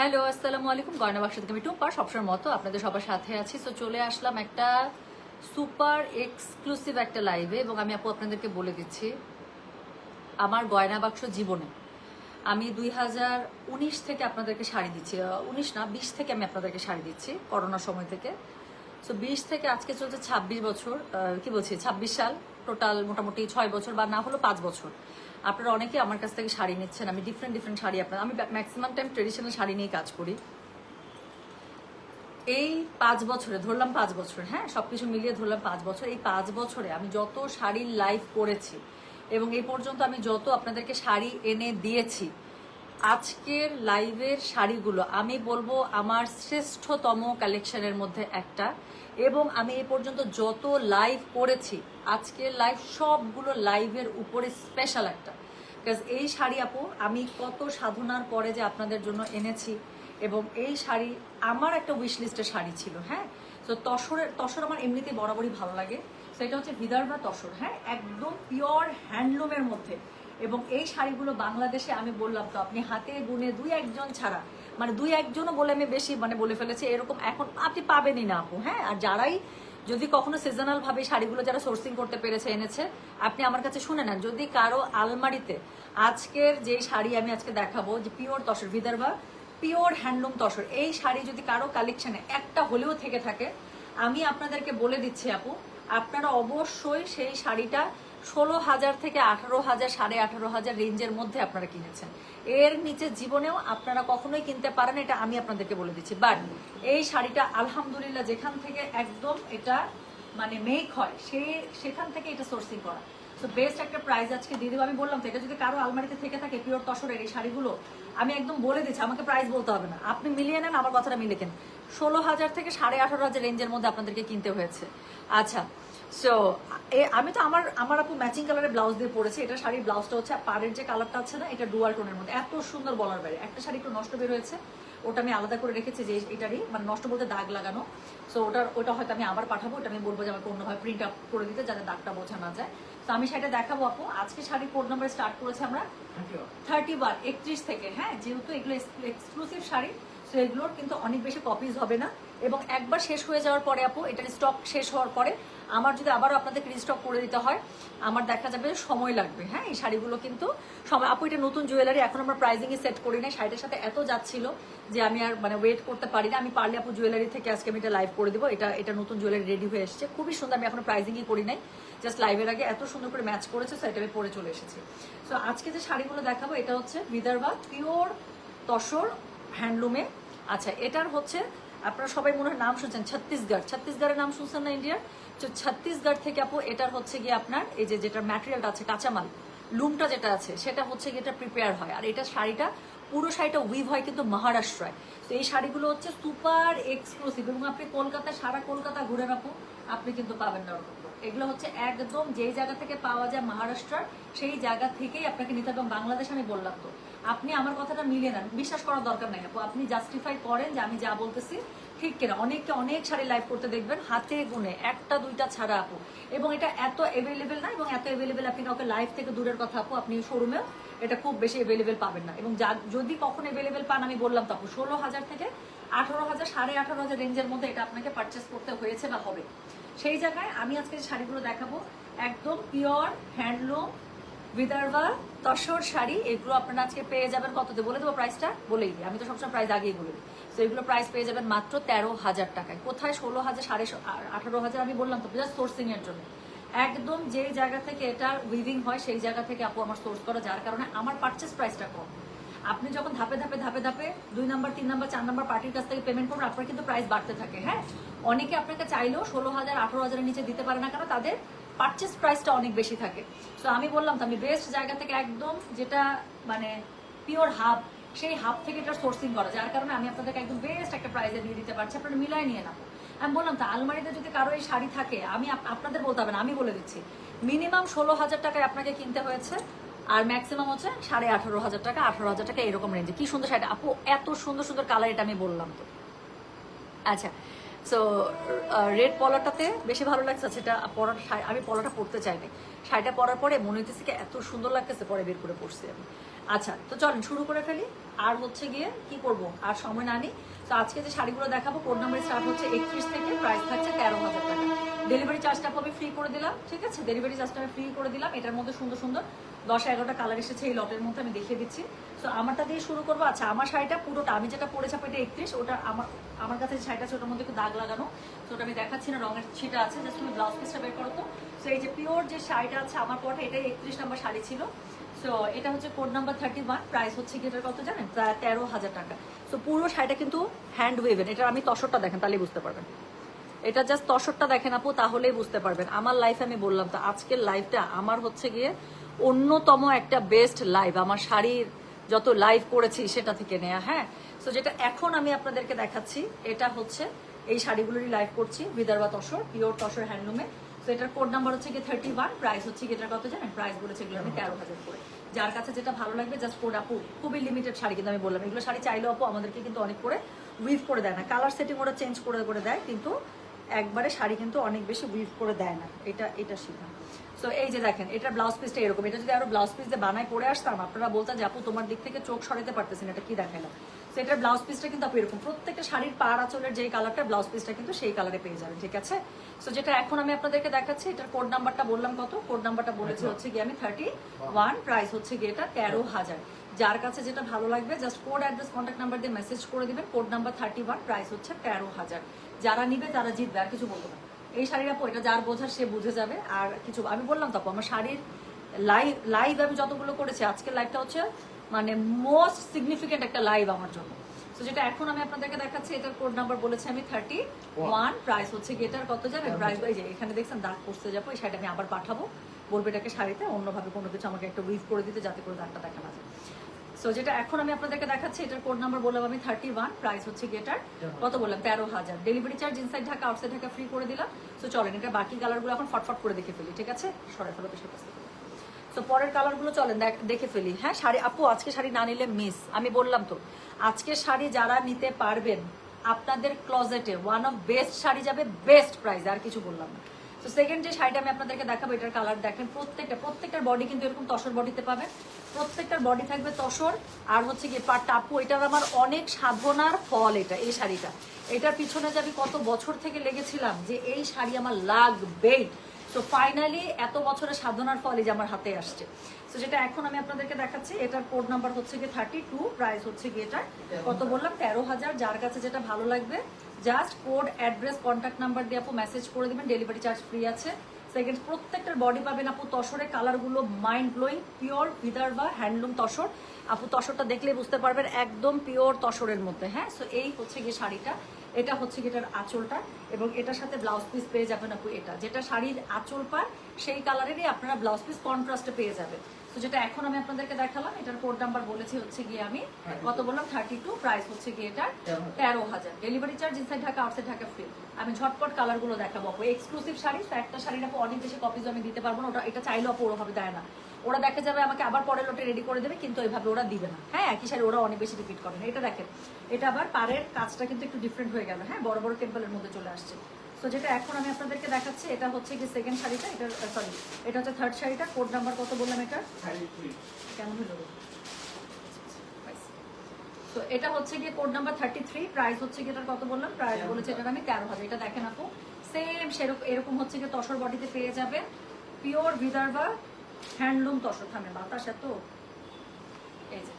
Hello, আসসালামু আলাইকুম। গয়না বাক্স থেকে আমি টুম্পা সবসময় মতো আপনাদের সবার সাথে আছি। তো চলে আসলাম একটা সুপার এক্সক্লুসিভ একটা লাইভে, এবং আমি আপনাদেরকে বলে দিচ্ছি আমার গয়না বাক্স জীবনে আমি 2019 থেকে আপনাদেরকে শাড়ি দিচ্ছি। 19 না, 20 থেকে আমি আপনাদেরকে শাড়ি দিচ্ছি, করোনার সময় থেকে। সো 20 থেকে আজকে চলছে 26 বছর, কি বলছি 26 সাল। টোটাল মোটামুটি 6 বছর বা না হলো 5 বছর আপনারা অনেকেই আমার কাছ থেকে শাড়ি নিচ্ছেন। আমি ডিফারেন্ট শাড়ি আমি ম্যাক্সিমাম টাইম ট্রেডিশনাল শাড়ি নিয়ে কাজ করি। এই 5 বছরে ধরলাম 5 বছর, হ্যাঁ সবকিছু মিলিয়ে ধরলাম 5 বছর। এই 5 বছরে আমি যত শাড়ির লাইভ করেছি এবং এই পর্যন্ত আমি যত আপনাদেরকে শাড়ি এনে দিয়েছি, আজকের লাইভের শাড়িগুলো আমি বলবো আমার শ্রেষ্ঠতম কালেকশনের মধ্যে একটা। এবং আমি এই পর্যন্ত যত লাইভ করেছি, আজকের লাইভ সবগুলো লাইভের উপরে স্পেশাল একটা। বিকজ এই শাড়ি আপু আমি কত সাধনার পরে যে আপনাদের জন্য এনেছি, এবং এই শাড়ি আমার একটা উইশ লিস্টের শাড়ি ছিল। হ্যাঁ, তো তসর আমার এমনিতেই বরাবরই ভালো লাগে। সেটা হচ্ছে বিদর্ভা তসর, হ্যাঁ একদম পিওর হ্যান্ডলুমের মধ্যে। এবং এই শাড়িগুলো বাংলাদেশে আমি বললাম তো আপনি হাতে গুনে 2-1 জন ছাড়া, মানে 2-1 জনও বলে আমি বেশি বলে ফেলেছি, এরকম এখন আপনি পাবেনই না আপু। হ্যাঁ, আর যারাই যদি কখনো সিজনাল ভাবে শাড়িগুলো যারা সোর্সিং করতে পেরেছে এনেছে, আপনি আমার কাছে শুনে নেন। যদি কারো আলমারিতে আজকের যে শাড়ি আমি আজকে দেখাবো, যে pure tussar Vidarbha pure handloom tussar, এই শাড়ি যদি কারো কালেকশনে একটা হলেও থেকে থাকে, আমি আপনাদেরকে বলে দিচ্ছি আপু, আপনারা অবশ্যই সেই শাড়িটা 16,000 থেকে 18,000, 18,500 রেঞ্জের মধ্যে আপনারা কিনেছেন। এর নিচে জীবনেও আপনারা কখনোই কিনতে পারেন, এটা আমি আপনাদেরকে বলে দিচ্ছি। বাট এই শাড়িটা আলহামদুলিল্লাহ যেখান থেকে একদম এটা মেক হয়, সেখান থেকে এটা সোর্সিং করা। তো বেস্ট একটা প্রাইস আজকে দিয়ে দেবো। আমি বললাম তো, এটা যদি কারো আলমারিতে থেকে থাকে পিওর তসরের এই শাড়িগুলো, আমি একদম বলে দিচ্ছি, আমাকে প্রাইস বলতে হবে না, আপনি মিলিয়ে নেন, আমার কথাটা মিলে কেন। 16,000 থেকে 18,500 রেঞ্জের মধ্যে আপনাদেরকে কিনতে হয়েছে। আচ্ছা, সো আমি তো আমার আপু ম্যাচিং কালারের ব্লাউজ দিয়ে পরেছি। এটা শাড়ির ব্লাউজটা হচ্ছে পাড়ের যে কালারটা আছে না, এটা ডুয়াল টোনের মধ্যে, এত সুন্দর বলার বাইরে। একটা শাড়ি একটু নষ্ট বের হয়েছে, ওটা আমি আলাদা করে রেখেছি, যে এটারই নষ্ট বলতে দাগ লাগানো। সো ওটা হয়তো আমি আবার পাঠাবো, ওটা আমি বলবো যে আমাকে অন্যভাবে প্রিন্ট আপ করে দিতে, যাতে দাগটা বোঝা না যায়। তো আমি শাড়িটা দেখাবো আপু। আজকে শাড়ি কোড নাম্বার স্টার্ট করেছি আমরা 31 31 থেকে। হ্যাঁ, যেহেতু এগুলো এক্সক্লুসিভ শাড়ি, তো এগুলোর কিন্তু অনেক বেশি কপিজ হবে না, এবং একবার শেষ হয়ে যাওয়ার পরে আপু, এটার স্টক শেষ হওয়ার পরে আমার যদি আবারও আপনাদেরকে রিস্টক করে দিতে হয়, আমার দেখা যাবে সময় লাগবে। হ্যাঁ, এই শাড়িগুলো কিন্তু সময় আপু, এটা নতুন জুয়েলারি, এখন আমরা প্রাইজিংয়ে সেট করি নাই। শাড়িটার সাথে এত যাচ্ছিল যে আমি আর ওয়েট করতে পারি না। আমি পারলে আপু জুয়েলারি থেকে আজকে আমি এটা লাইভ করে দেবো। এটা নতুন জুয়েলারি রেডি হয়ে এসেছে, খুবই সুন্দর। আমি এখনো প্রাইজিংই করি নাই, জাস্ট লাইভের আগে এত সুন্দর করে ম্যাচ করেছে, সেটা আমি পরে চলে এসেছি। সো আজকে যে শাড়িগুলো দেখাবো, এটা হচ্ছে বিদর্ভা পিওর তসর হ্যান্ডলুমে। আচ্ছা, এটার হচ্ছে আপনারা সবাই মনে হয় নাম শুনছেন, ছত্তিশগড়ের নাম শুনছেন না ইন্ডিয়ার? তো ছত্তিশগড় থেকে আপু এটার হচ্ছে গিয়ে আপনার এই যে যেটা ম্যাটেরিয়ালটা আছে, কাঁচামাল লুমটা যেটা আছে, সেটা হচ্ছে গিয়ে এটা প্রিপেয়ার হয়। আর এটা শাড়িটা পুরো শাড়িটা উইভ হয় কিন্তু মহারাষ্ট্রায়। তো এই শাড়িগুলো হচ্ছে সুপার এক্সক্লুসিভ, এবং আপনি কলকাতায় সারা কলকাতা ঘুরে রাখো, আপনি কিন্তু পাবেন না ওরকম। এগুলো হচ্ছে একদম যেই জায়গা থেকে পাওয়া যায় মহারাষ্ট্রার, সেই জায়গা থেকেই আপনাকে নিতে হবে। বাংলাদেশ আমি বললাম তো, আপনি আমার কথাটা মিলিয়ে নেন, বিশ্বাস করার দরকার নাই আপু, আপনি জাস্টিফাই করেন যে আমি যা বলতেছি ঠিক কিনা। অনেক শাড়ি লাইভ করতে দেখবেন হাতে গুনে 1-2টা ছাড়া আপু, এবং এটা এত অ্যাভেলেবেল না, এবং এত অ্যাভেলেবেল আপনি কাউকে লাইভ থেকে দূরের কথা আপু, আপনি শোরুমেও এটা খুব বেশি অ্যাভেলেবেল পাবেন না। এবং যদি কখন অ্যাভেলেবেল পান, আমি বললাম তো আপু 16,000 থেকে 18,000, 18,500 রেঞ্জের মধ্যে এটা আপনাকে পারচেস করতে হয়েছে বা হবে। সেই জায়গায় আমি আজকে যে শাড়িগুলো দেখাবো, একদম পিওর হ্যান্ডলুম বিদর্ভা তসর শাড়ি, এগুলো আপনারা আজকে পেয়ে যাবেন কততে বলে দেবো, প্রাইসটা বলেই দিই, আমি তো সবসময় প্রাইস আগেই বলে দিই। তো এগুলো প্রাইস পেয়ে যাবেন মাত্র 13,000 টাকায়। কোথায় 16,000, 18,500? আমি বললাম তো, জাস্ট সোর্সিং এর জন্য। একদম যে জায়গা থেকে এটা উইভিং হয়, সেই জায়গা থেকে আপু আমার সোর্স করা, যার কারণে আমার পারচেস প্রাইসটা কম। আপনি যখন ধাপে ধাপে 2 নাম্বার, 3 নাম্বার, 4 নাম্বার পার্টির কাছ থেকে পেমেন্ট করবেন, আপনার কিন্তু প্রাইস বাড়তে থাকে। হ্যাঁ, অনেকে আপনাকে চাইলেও 16,000, 18,000-এর নিচে দিতে পারে না, কারণ তাদের পারচেস প্রাইসটা অনেক বেশি থাকে। তো আমি বললাম তো, আমি বেস্ট জায়গা থেকে একদম যেটা পিওর হাব, সেই হাব থেকে এটা সোর্সিং করা, যার কারণে আমি আপনাদেরকে একদম বেস্ট একটা প্রাইসে দিয়ে দিতে পারছি। আপনারা মিলাই নিয়ে নেবো। আমি বললাম তো, আলমারিতে যদি কারো এই শাড়ি থাকে, আমি আপনাদের বলতে হবে না, আমি বলে দিচ্ছি, মিনিমাম 16,000 টাকায় আপনাকে কিনতে হয়েছে, আর ম্যাক্সিমাম হচ্ছে 18,500 টাকা, 18,000 টাকা, এরকম রেঞ্জে। কি সুন্দর শাড়িটা আপু, এত সুন্দর কালার, এটা আমি বললাম তো। আচ্ছা, সো রেড পলাটাতে বেশি ভালো লাগছে। সেটা আমি পলাটা পরতে চাইনি, শাড়িটা পরার পরে মনে হইতেছে কি এত সুন্দর লাগতেছে, পরে বের করে পরছি আমি। আচ্ছা, তো চলেন শুরু করে ফেলি। আর হচ্ছে গিয়ে কি করব, আর সময় না নিই। তো আজকে যে শাড়িগুলো দেখাবো কোড নাম্বার স্টার্ট হচ্ছে 31 থেকে, প্রাইস থাকছে 13,000 টাকা। ডেলিভারি চার্জটা আমি ফ্রি করে দিলাম, ঠিক আছে? ডেলিভারি চার্জটা আমি ফ্রি করে দিলাম। এটার মধ্যে সুন্দর সুন্দর 10-11টা কালার এসেছে এই লটের মধ্যে, আমি দেখিয়ে দিচ্ছি। সো আমারটা দিয়ে শুরু করবো। আচ্ছা, আমার শাড়িটা পুরোটা আমি যেটা পরেছি এটা 31, ওটা আমার কাছে যে শাড়িটা আছে ওটার মধ্যে একটু দাগ লাগানো, তো ওটা আমি দেখাচ্ছি না, রঙের ছিটা আছে, জাস্ট তুমি ব্লাউজ পিসটা বের করো। তো সো এই যে পিওর যে শাড়িটা আছে আমার পরে, এটাই 31 নাম্বার শাড়ি ছিল। সো এটা হচ্ছে কোড নাম্বার 31, প্রাইস হচ্ছে কি এটার কত জানেন? প্রায় 13,000 টাকা। সো পুরো শাড়িটা কিন্তু হ্যান্ড ওয়েভেন। এটা আমি তসরটা দেখেন তাহলেই বুঝতে পারবেন, এটা জাস্ট তসরটা দেখেন আপু, তাহলেই বুঝতে পারবেন। আমার লাইফ আমি বললাম তো, আজকের লাইফটা আমার হচ্ছে গিয়ে অন্যতম একটা বেস্ট লাইভ, আমার শাড়ির যত লাইভ করেছি সেটা থেকে নেয়া। হ্যাঁ, সো যেটা এখন আমি আপনাদেরকে দেখাচ্ছি এটা হচ্ছে এই শাড়িগুলোরই লাইভ করছি, বিদর্ভা তসর, পিওর তসর হ্যান্ডলুমে। তো এটার কোড নাম্বার হচ্ছে গিয়ে 31, প্রাইস হচ্ছে কি এটার কত জানেন? প্রাইস বলেছে এগুলো আমি 13,000 করে। যার কাছে যেটা ভালো লাগবে জাস্ট কোড আপু, খুবই লিমিটেড শাড়ি কিন্তু আমি বললাম, এগুলো শাড়ি চাইলেও আপু আমাদেরকে কিন্তু অনেক করে উইভ করে দেয় না, কালার সেটিং ওরা চেঞ্জ করে করে দেয়, কিন্তু একবারে শাড়ি কিন্তু অনেক বেশি উইভ করে দেয় না, এটা শিখা। সো এই যে দেখেন, এটা ব্লাউজ পিসটা এরকম। এটা যদি আরো ব্লাউজ পিস দিয়ে বানায় পরে আসতাম, আপনারা বলতেন যে আপু তোমার দিক থেকে চোখ সরাতে পারতেছেন, এটা কি দেখাইলাম। সো এটার ব্লাউজ পিসটা কিন্তু আপু এরকম, প্রত্যেকটা শাড়ির পাড় আঁচলের যে কালারটা, ব্লাউজ পিসটা কিন্তু সেই কালারে পেয়ে যাবেন, ঠিক আছে? সো যেটা এখন আমি আপনাদেরকে দেখাচ্ছি, এটার কোড নাম্বারটা বললাম কত? কোড নাম্বারটা বলেছি হচ্ছে গিয়ে আমি 31, প্রাইস হচ্ছে গিয়ে এটা 13,000। যার কাছে যেটা ভালো লাগবে just code address contact number দিয়ে মেসেজ করে দিবেন। কোড নাম্বার 31, প্রাইস হচ্ছে 13,000। যারা নিবে তারা জিতবে, আর কিছু বলবো না। এই শাড়ির আপু এটা যার বোঝার সে বুঝে যাবে, আর কিছু আমি বললাম তো আপু, আমার শাড়ির লাইভ আমি যতগুলো করেছি, আজকের লাইভটা হচ্ছে মানে মোস্ট সিগনিফিকেন্ট একটা লাইভ আমার জন্য। তো যেটা এখন আমি আপনাদেরকে দেখাচ্ছি, এটার কোড নাম্বার বলেছি আমি 31, প্রাইস হচ্ছে কি এটার কত জানেন? প্রাইস এই যে এখানে দেখছেন দাগ পড়তে যাবো, এই শাড়িটা আমি আবার পাঠাবো, বলবো এটাকে শাড়িতে অন্যভাবে কোনো কিছু আমাকে একটা উইভ করে দিতে, যাতে করে দাগটা দেখা না যায়। সো যেটা এখন আমি আপনাদেরকে দেখাচ্ছি, এটার কোড নাম্বার বললাম আমি 31, প্রাইস হচ্ছে কি এটার কত বললাম? 13,000। Delivery charge inside Dhaka outside Dhaka free করে দিলাম। সো চলেন এটা বাকি কালারগুলো এখন ফটফট করে দেখে ফেলি, ঠিক আছে? সরাই ফেলো বেশি কাছে। তো পরের কালারগুলো চলেন দেখে ফেলি। হ্যাঁ, শাড়ি আপু আজকে শাড়ি না নিলে মিস, আমি বললাম তো আজকে শাড়ি যারা নিতে পারবেন আপনাদের ক্লোজেটে ওয়ান অফ বেস্ট শাড়ি যাবে, বেস্ট প্রাইস, আর কিছু বললাম না। তো সেকেন্ড যে শাড়িটা আমি আপনাদেরকে দেখাবো, এটার কালার দেখেন, প্রত্যেকটার বডি কিন্তু এরকম তসর বডিতে পাবেন, প্রত্যেকটার বডি থাকবে তসর। আর হচ্ছে কি পাটটা আপু, এটার আমার অনেক সাধনার ফল, এই শাড়িটা, এটার পিছনে যে আমি কত বছর থেকে লেগেছিলাম যে এই শাড়ি আমার লাগবেই। তো ফাইনালি এত বছরের সাধনার ফল এই যে আমার হাতে আসছে। তো যেটা এখন আমি আপনাদেরকে দেখাচ্ছি, এটার কোড নাম্বার হচ্ছে গিয়ে 32, প্রাইস হচ্ছে গিয়ে এটা কত বললাম? 13,000। যার কাছে যেটা ভালো লাগবে just code address contact number দিয়ে আপু মেসেজ করে দিবেন, ডেলিভারি চার্জ ফ্রি আছে। সেকেন্ড, প্রত্যেকটার বডি পাবেন আপু তসরের, কালারগুলো mind blowing, pure Vidarbha handloom tussar. আপু তসরটা দেখলেই বুঝতে পারবেন একদম পিওর তসরের মধ্যে। হ্যাঁ, সো এই হচ্ছে গিয়ে শাড়িটা, এটা হচ্ছে কি এটার আঁচলটা, এবং এটার সাথে ব্লাউজ পিস পেয়ে যাবেন আপু, এটা যেটা শাড়ির আঁচল পার সেই কালারেরই আপনারা ব্লাউজ পিস কন্ট্রাস্টে পেয়ে যাবেন। তো যেটা এখন আমি আপনাদেরকে দেখালাম, এটার কোড নাম্বার বলেছি হচ্ছে গিয়ে আমি কত বললাম? 32, প্রাইস হচ্ছে গিয়ে এটা 13,000। Delivery charge inside Dhaka outside Dhaka free. আমি ঝটপট কালারগুলো দেখাবো আপু, এক্সক্লুসিভ শাড়ি। তো একটা শাড়ির আপু অনেক বেশি কপিজ আমি দিতে পারবো না, ওটা এটা চাইলেও আপু ওরভাবে দেয় না, ওরা দেখা যাবে আমাকে আবার পরের লোটে রেডি করে দেবে, কিন্তু এইভাবে ওরা দিবে না। হ্যাঁ, একই শাড়ি ওরা অনেক বেশি রিপিট করে না। এটা দেখেন, এটা আবার পাড়ের কাজটা কিন্তু একটু ডিফারেন্ট হয়ে গেল। হ্যাঁ, বড় বড় টেম্পলের মধ্যে চলে আসছে। তো যেটা এখন আমি আপনাদেরকে দেখাচ্ছি, এটা হচ্ছে কি সেকেন্ড শাড়িটা, এটা হচ্ছে থার্ড শাড়িটা। কোড নাম্বার কত বললাম? এটা কেমন হলো? তো এটা হচ্ছে গিয়ে কোড নাম্বার 33, প্রাইস হচ্ছে গিয়ে এটার কত বললাম? প্রাইস বলেছে এটার আমি 13,000। এটা দেখেন আপু, সেম সেরকম এরকম হচ্ছে গিয়ে তসর বডিতে পেয়ে যাবে, পিওর বিদর্ভা হ্যান্ডলুম তসর। থামে বাতাস এত, এই যে।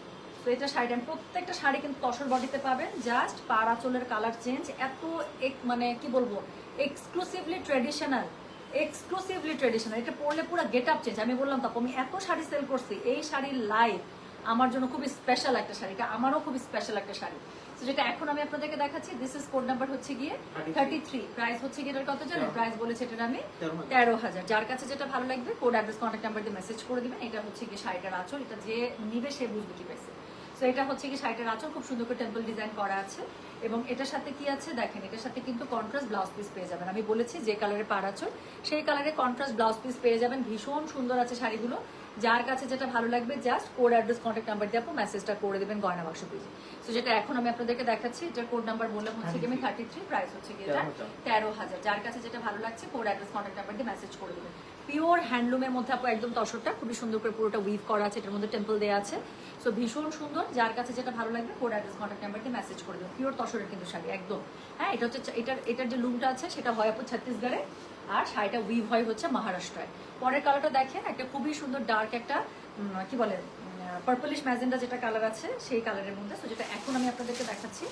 তো এটা শাড়িটা প্রত্যেকটা শাড়ি কিন্তু তসর বডিতে পাবেন, জাস্ট পাড় আঁচলের কালার চেঞ্জ, এত মানে কি বলবো, এক্সক্লুসিভলি ট্রেডিশনাল। এটা পরলে পুরো গেট আপ চেঞ্জ। আমি বললাম তো আমি এত শাড়ি সেল করছি, এই শাড়ির লাইফ আমার জন্য খুবই স্পেশাল একটা শাড়ি, এটা আমারও খুবই স্পেশাল একটা শাড়ি। তো যেটা এখন আমি আপনাদেরকে দেখাচ্ছি, দিস ইজ কোড নাম্বার হচ্ছে গিয়ে 33, প্রাইস হচ্ছে গিয়ে এটার কত জানেন? প্রাইস বলেছে এটার আমি 13,000। যার কাছে যেটা ভালো লাগবে কোড অ্যাড্রেস কন্ট্যাক্ট নাম্বার দিয়ে মেসেজ করে দিবেন। এটা হচ্ছে গিয়ে শাড়িটার আঁচল, এটা যে নিবে সে বুঝবে কি পাইছে। সো এটা হচ্ছে কি শাড়িটার আঁচল, খুব সুন্দর করে টেম্পল ডিজাইন করা আছে, এবং এটার সাথে কি আছে দেখেন, এটার সাথে কিন্তু কন্ট্রাস্ট ব্লাউজ পিস পেয়ে যাবেন। আমি বলেছি যে কালারের পাড় আঁচল সেই কালারের কন্ট্রাস্ট ব্লাউজ পিস পেয়ে যাবেন, ভীষণ সুন্দর আছে শাড়িগুলো। যার কাছে যেটা ভালো লাগবে just code address contact number দিয়ে আপু মেসেজটা করে দেবেন গয়না বাক্স পেজে। তো যেটা এখন আমি আপনাদেরকে দেখাচ্ছি, এটার কোড নাম্বার বললাম হচ্ছে কি আমি 33, প্রাইস হচ্ছে কি এটা 13,000। যার কাছে যেটা ভালো লাগছে কোড অ্যাড্রেস কন্ট্যাক্ট নাম্বার দিয়ে মেসেজ করে দেবেন। পিওর হ্যান্ডলুমের মধ্যে আপু একদম তসরটা খুবই সুন্দর করে পুরোটা উইভ করা আছে, এটার মধ্যে টেম্পল দেওয়া আছে, সো ভীষণ সুন্দর। যার কাছে যেটা ভালো লাগবে কোড অ্যাড্রেস কন্ট্যাক্ট নাম্বার দিয়ে মেসেজ করে দেবেন। পিওর তসরের কিন্তু শাড়ি একদম, হ্যাঁ এটা হচ্ছে এটার যে লুমটা আছে সেটা হয় আপু ছত্তিশগড়ে, আর শাড়িটা উইভ হয় হচ্ছে মহারাষ্ট্রায়। পরের কালারটা দেখেন, একটা খুবই সুন্দর ডার্ক একটা কি বলে পার্পলিশ ম্যাজেন্ডা যেটা কালার আছে সেই কালারের মধ্যে। সো যেটা এখন আমি আপনাদেরকে দেখাচ্ছি,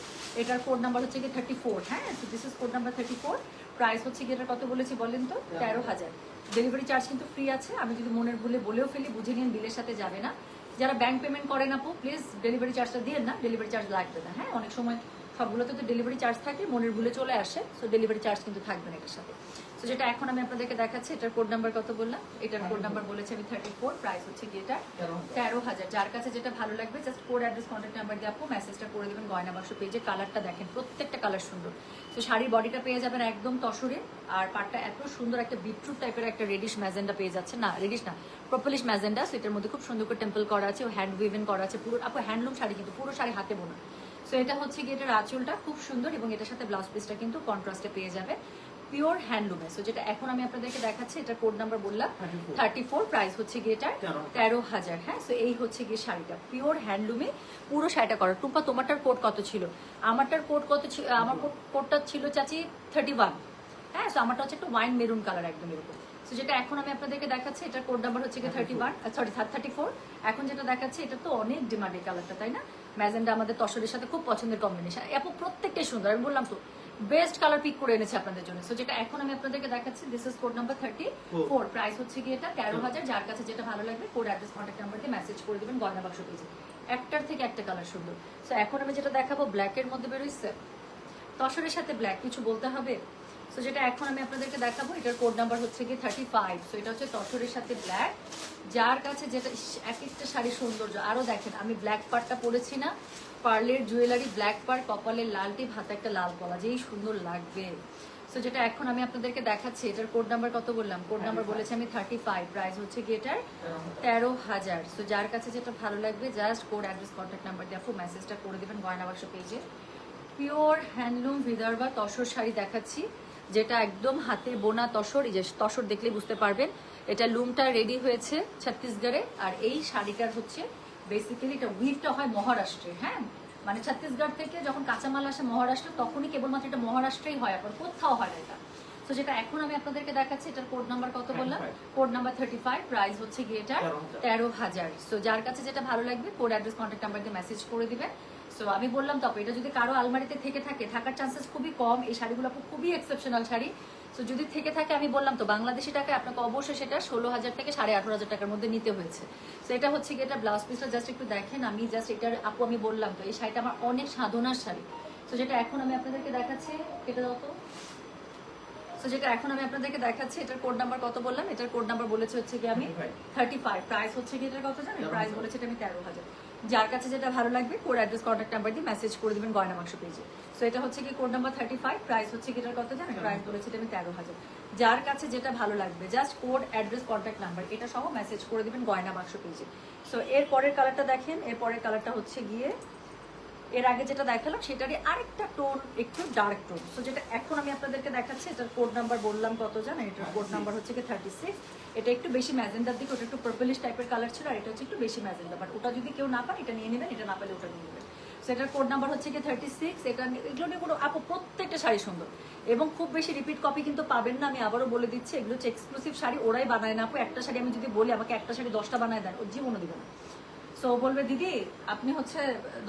এটার কোড নাম্বার হচ্ছে কি 34, হ্যাঁ so this is code number 34। Price হচ্ছে কি এটার কত বলেছি বলেন তো 13,000। ডেলিভারি চার্জ কিন্তু ফ্রি আছে, আমি যদি মনের ভুলে বলেও ফেলি বুঝে নিন, বিলের সাথে যাবে না। যারা ব্যাংক পেমেন্ট করেন আপু প্লিজ ডেলিভারি চার্জটা দিয়ে না, ডেলিভারি চার্জ লাগবে না, হ্যাঁ অনেক সময় সবগুলোতে তো ডেলিভারি চার্জ থাকে, মনের ভুলে চলে আসে, সো ডেলিভারি চার্জ কিন্তু থাকবে না এটার সাথে। তো যেটা এখন আমি আপনাদেরকে দেখাচ্ছি, এটার কোড নাম্বার কত বললাম, এটার কোড নাম্বার বলেছি আমি 34, প্রাইস হচ্ছে কি এটা 13,000। যার কাছে যেটা ভালো লাগবে just code address contact number দিয়ে আপু মেসেজটা করে দেবেন গয়না বাক্স পেজে। কালারটা দেখেন, প্রত্যেকটা কালার সুন্দর। তো শাড়ির বডিটা পেয়ে যাবেন একদম তসরে, আর পাটটা এত সুন্দর একটা বিটরুট টাইপের একটা রেডিশ ম্যাজেন্ডা পেয়ে যাচ্ছে, না রেডিশ না প্রপলিশ ম্যাজেন্ডা। সো এটার মধ্যে খুব সুন্দর করে টেম্পল করা আছে, হ্যান্ড উইভেন করা আছে, পুরো আপু হ্যান্ডলুম শাড়ি কিন্তু পুরো শাড়ি হাতে বোনা। সো এটা হচ্ছে কি এটার আঁচলটা খুব সুন্দর, এবং এটার সাথে ব্লাউজ পিসটা কিন্তু কন্ট্রাস্টে পেয়ে যাবে পিওর হ্যান্ডলুমে। সো যেটা এখন আমি আপনাদেরকে দেখাচ্ছি, এটার কোড নাম্বার বললাম 34, প্রাইস হচ্ছে গিয়ে এটা 13,000। হ্যাঁ সো এই হচ্ছে গিয়ে শাড়িটা পিওর হ্যান্ডলুমে পুরো শাড়িটা করা। টুম্পা তোমারটার কোড কত ছিল? আমারটার কোড কত ছিল? আমার কোডটা ছিল চাচি 31, হ্যাঁ সো আমারটা হচ্ছে একটু ওয়াইন মেরুন কালার একদম এরকম। সো যেটা এখন আমি আপনাদেরকে দেখাচ্ছি, এটার কোড নাম্বার হচ্ছে গিয়ে 34। এখন যেটা দেখাচ্ছি এটা তো অনেক ডিমান্ডের কালারটা, তাই না? ম্যাজেন্ডা আমাদের তসরের সাথে খুব পছন্দের কম্বিনেশন, আপু প্রত্যেকটাই সুন্দর, আমি বললাম তো বেস্ট কালার পিক করে এনেছে আপনাদের জন্য। সো যেটা এখন আমি আপনাদেরকে দেখাচ্ছি, this is code number 34, price হচ্ছে কি এটা 13,000। যার কাছে যেটা ভালো লাগবে কোড অ্যাড্রেস কন্ট্যাক্ট নাম্বার দিয়ে মেসেজ করে দেবেন গয়না বাক্স পেজে। একটার থেকে একটা কালার সুন্দর। সো এখন আমি যেটা দেখাবো ব্ল্যাকের মধ্যে বেরোইছে, তসরের সাথে ব্ল্যাক, কিছু বলতে হবে। সো যেটা এখন আমি আপনাদেরকে দেখাবো, এটার কোড নাম্বার হচ্ছে কি 35। সো এটা হচ্ছে তসরের সাথে ব্ল্যাক। যার কাছে যেটা এক একটা শাড়ি সৌন্দর্য আরো দেখেন, আমি ব্ল্যাক পার্টটা পরেছি না, পার্লের জুয়েলারি ব্ল্যাক পার্ট, কপালের লালটি, হাতে একটা লাল পলা, যেই সুন্দর লাগবে। সো যেটা এখন আমি আপনাদেরকে দেখাচ্ছি, এটার কোড নাম্বার কত বললাম? কোড নাম্বার বলেছি আমি 35, প্রাইস হচ্ছে কি এটার 13,000। সো যার কাছে যেটা ভালো লাগবে just code address contact number দিয়ে আপু মেসেজটা করে দেবেন গয়না বাক্স পেজে। পিওর হ্যান্ডলুম বিদর্ভা তসর শাড়ি দেখাচ্ছি, যেটা একদম হাতে বোনা তসর। এই যে তসর দেখলেই বুঝতে পারবেন এটা লুমটা রেডি হয়েছে ছত্তিশগড়ে, আর এই শাড়িটার হচ্ছে বেসিক্যালি এটা উইভটা হয় মহারাষ্ট্রে, হ্যাঁ মানে ছত্তিশগড় থেকে যখন কাঁচামাল আসে মহারাষ্ট্র তখনই কেবলমাত্র এটা মহারাষ্ট্রেই হয়, আপনার কোথাও হয় না এটা। তো যেটা এখন আমি আপনাদেরকে দেখাচ্ছি, এটার কোড নাম্বার কত বললাম? কোড নাম্বার 35, প্রাইস হচ্ছে গিয়ে এটা 13,000। সো যার কাছে যেটা ভালো লাগবে কোড অ্যাড্রেস কন্ট্যাক্ট নাম্বার দিয়ে মেসেজ করে দিবেন। সো আমি বললাম তো এটা যদি কারো আলমারিতে থেকে থাকে, থাকার চান্সেস খুবই কম, এই শাড়িগুলো খুবই এক্সেপশনাল শাড়ি। সো যদি থেকে থাকে আমি বললাম তো বাংলাদেশি টাকায় আপনাকে অবশ্যই সেটা 16,000 থেকে 18,500 টাকার মধ্যে নিতে হয়েছে। সো এটা হচ্ছে কি এটা ব্লাউজ পিসটা জাস্ট একটু দেখেন, আমি জাস্ট এটার আপু আমি বললাম তো এই শাড়িটা আমার অনেক সাধনার শাড়ি। সো যেটা এখন আমি আপনাদেরকে দেখাচ্ছি, এটা দাও তো। সো যেটা এখন আমি আপনাদেরকে দেখাচ্ছি, এটার কোড নাম্বার কত বললাম? এটার কোড নাম্বার বলেছে হচ্ছে কি আমি 35, প্রাইস হচ্ছে কি এটার কত জানেন? প্রাইস বলেছে এটা আমি 13,000। যার কাছে যেটা ভালো লাগবে কোড অ্যাড্রেস কন্ট্যাক্ট নাম্বার দিয়ে মেসেজ করে দিবেন গয়না বাক্স পেজে। সো এটা হচ্ছে কি কোড নাম্বার 35, প্রাইস হচ্ছে কি এটার কত জানেন? প্রাইস বলেছে এটা আমি 13,000। যার কাছে যেটা ভালো লাগবে just code address contact number এটা সহ মেসেজ করে দিবেন গয়না বাক্স পেজে। সো এর পরের কালারটা দেখেন, এর পরের কালারটা হচ্ছে গিয়ে এর আগে যেটা দেখালাম সেটারই আরেকটা টোন, একটু ডার্ক টোন। সো যেটা এখন আমি আপনাদেরকে দেখাচ্ছি, এটার কোড নাম্বার বললাম কত জানেন? এটার কোড নাম্বার হচ্ছে কি 36। এটা একটু বেশি ম্যাজেন্ডার দিকে, ওটা একটু পার্পলিশ টাইপের কালার ছিল, আর এটা হচ্ছে একটু বেশি ম্যাজেন্ডা, বাট ওটা যদি কেউ না পান এটা নিয়ে নেবেন, এটা না পেলে ওটা নিয়ে নেবেন। সো এটার কোড নাম্বার হচ্ছে কি 36। এটা এগুলো নিয়ে কোনো আপু প্রত্যেকটা শাড়ি সুন্দর, এবং খুব বেশি রিপিট কপি কিন্তু পাবেন না, আমি আবারও বলে দিচ্ছি এগুলো হচ্ছে এক্সক্লুসিভ শাড়ি, ওরাই বানায় না আপু। একটা শাড়ি আমি যদি বলি আমাকে একটা শাড়ি 10টা বানায় দেন, ও জীবনও দিবে না। সো বলবে দিদি আপনি হচ্ছে